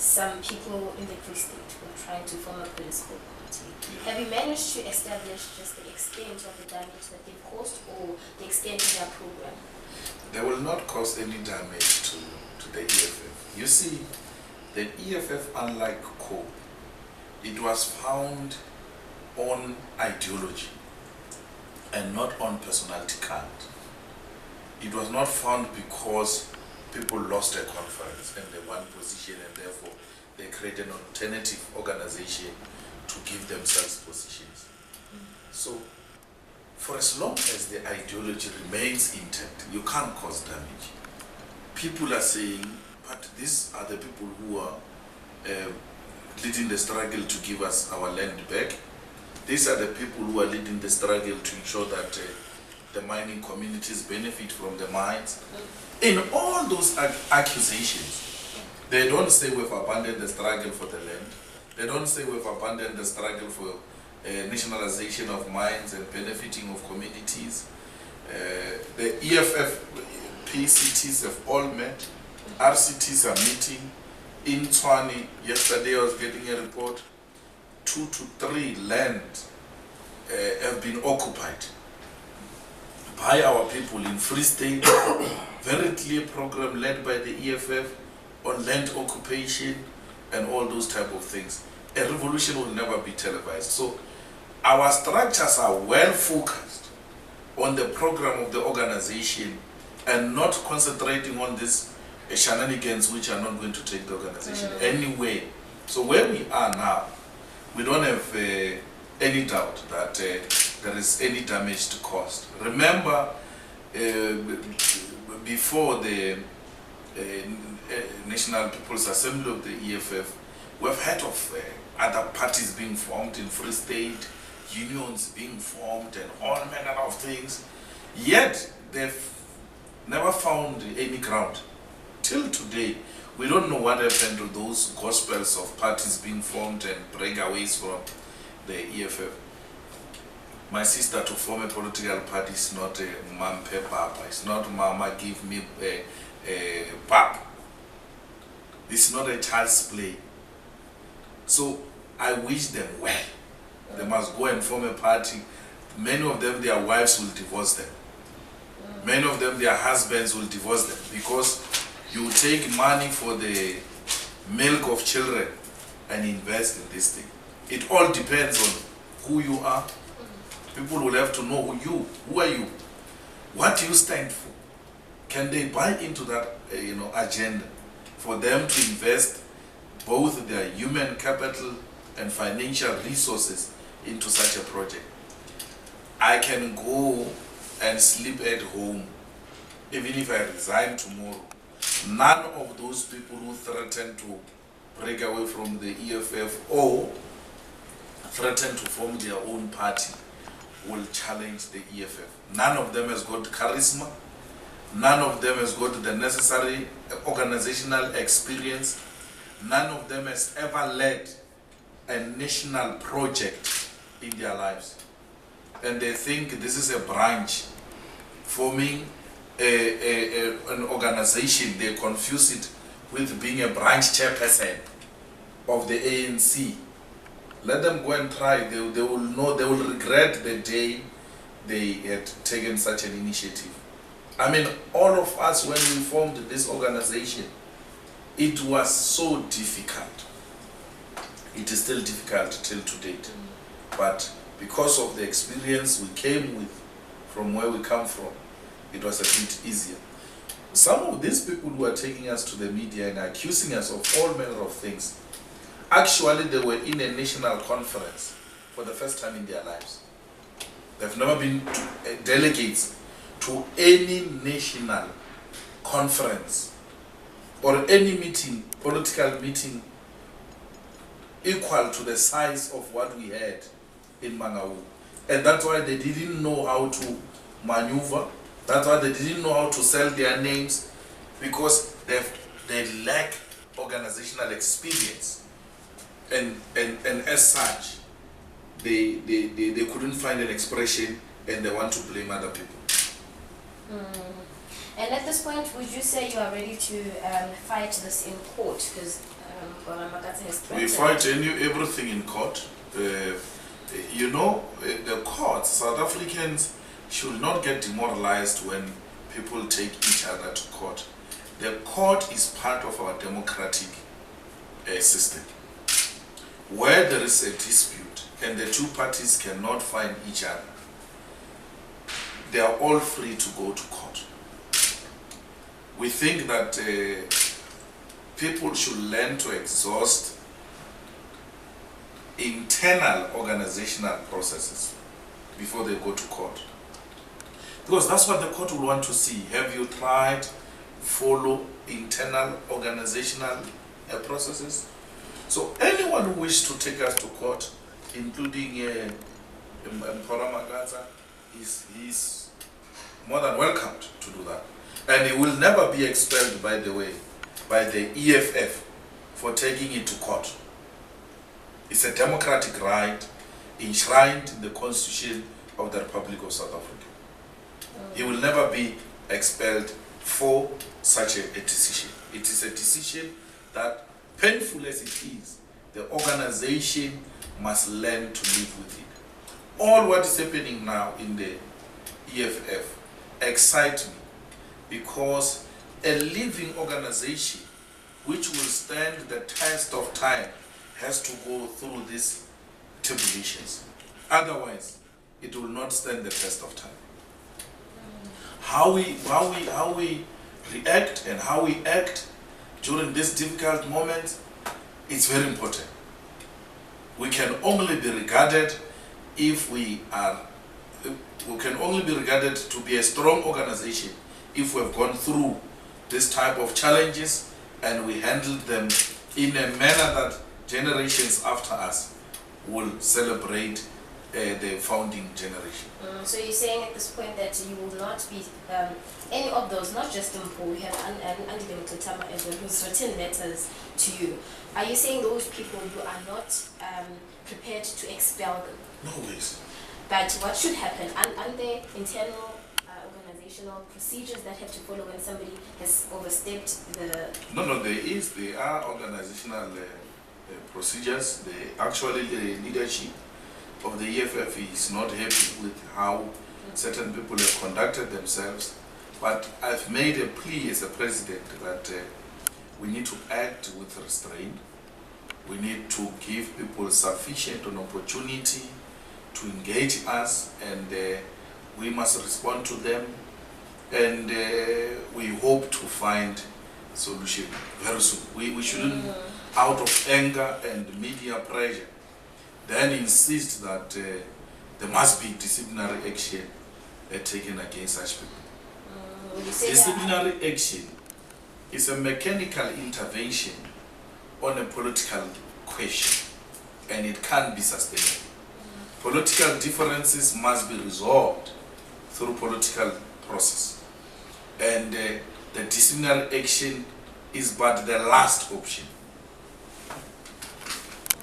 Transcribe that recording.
some people in the Free State were trying to form a political party. Have you managed to establish just the extent of the damage that they've caused or the extent of their program? They will not cause any damage to the EFF. You see, the EFF, unlike COPE, it was found on ideology and not on personality count. It was not found because people lost their conference and they won position and therefore they created an alternative organization to give themselves positions. So, for as long as the ideology remains intact, you can't cause damage. People are saying, but these are the people who are leading the struggle to give us our land back. These are the people who are leading the struggle to ensure that the mining communities benefit from the mines. In all those accusations, they don't say we've abandoned the struggle for the land. They don't say we've abandoned the struggle for nationalization of mines and benefiting of communities. The EFF PCTs have all met. RCTs are meeting. In Tshwane, yesterday I was getting a report, 2 to 3 land have been occupied by our people in Free State. Very clear program led by the EFF on land occupation and all those type of things. A revolution will never be televised. So our structures are well focused on the program of the organization and not concentrating on this shenanigans which are not going to take the organization anywhere. So where we are now, we don't have any doubt that there is any damage to cost. Remember, before the National People's Assembly of the EFF, we've heard of other parties being formed in Free State, unions being formed and all manner of things. Yet they've never found any ground. Till today, we don't know what happened to those gospels of parties being formed and breakaways from the EFF. My sister, to form a political party is not a mampe papa. It's not mama give me a pap. It's not a child's play. So I wish them well. They must go and form a party. Many of them, their wives will divorce them. Many of them, their husbands will divorce them because you take money for the milk of children and invest in this thing. It all depends on who you are. People will have to know who are you, what you stand for. Can they buy into that agenda for them to invest both their human capital and financial resources into such a project? I can go and sleep at home even if I resign tomorrow. None of those people who threaten to break away from the EFF or threaten to form their own party will challenge the EFF. None of them has got charisma. None of them has got the necessary organizational experience. None of them has ever led a national project in their lives. And they think this is a branch forming an organization. They confuse it with being a branch chairperson of the ANC. Let them go and try. They will know. They will regret the day they had taken such an initiative. I mean, all of us, when we formed this organization, it was so difficult. It is still difficult till to date. But because of the experience we came with from where we come from, it was a bit easier. Some of these people who are taking us to the media and accusing us of all manner of things, actually they were in a national conference for the first time in their lives. They've never been delegates to any national conference or any meeting, political meeting, equal to the size of what we had in Mangaung. And that's why they didn't know how to maneuver. That's why they didn't know how to sell their names, because they lack organizational experience. And as such, they couldn't find an expression and they want to blame other people. And at this point, would you say you are ready to fight this in court? Because Makatsa has We fight everything in court. You know, the courts, South Africans should not get demoralized when people take each other to court. The court is part of our democratic system. Where there is a dispute and the two parties cannot find each other, they are all free to go to court. We think that people should learn to exhaust internal organizational processes before they go to court. Because that's what the court will want to see. Have you tried follow internal organizational processes? So anyone who wishes to take us to court, including Makatsa, is more than welcome to do that. And he will never be expelled, by the way, by the EFF for taking it to court. It's a democratic right enshrined in the Constitution of the Republic of South Africa. He will never be expelled for such a decision. It is a decision that, painful as it is, the organization must learn to live with it. All what is happening now in the EFF excites me, because a living organization which will stand the test of time has to go through these tribulations. Otherwise, it will not stand the test of time. How we react and how we act during this difficult moment, it's very important. We can only be regarded to be a strong organization if we have gone through this type of challenges and we handled them in a manner that generations after us will celebrate the founding generation. So you're saying at this point that you will not be any of those, not just Mpo, we have Andy Mututama as well, who's written letters to you. Are you saying those people, you are not prepared to expel them? No ways. But what should happen? Aren't there internal organizational procedures that have to follow when somebody has overstepped the... No, there are organizational procedures. Actually, the leadership of the EFF is not happy with how certain people have conducted themselves. But I've made a plea as a president that we need to act with restraint. We need to give people sufficient an opportunity to engage us, and we must respond to them. And we hope to find a solution very soon. We shouldn't, out of anger and media pressure, then insist that there must be disciplinary action taken against such people. Disciplinary action is a mechanical intervention on a political question, and it can't be sustainable. Political differences must be resolved through political process, and the disciplinary action is but the last option.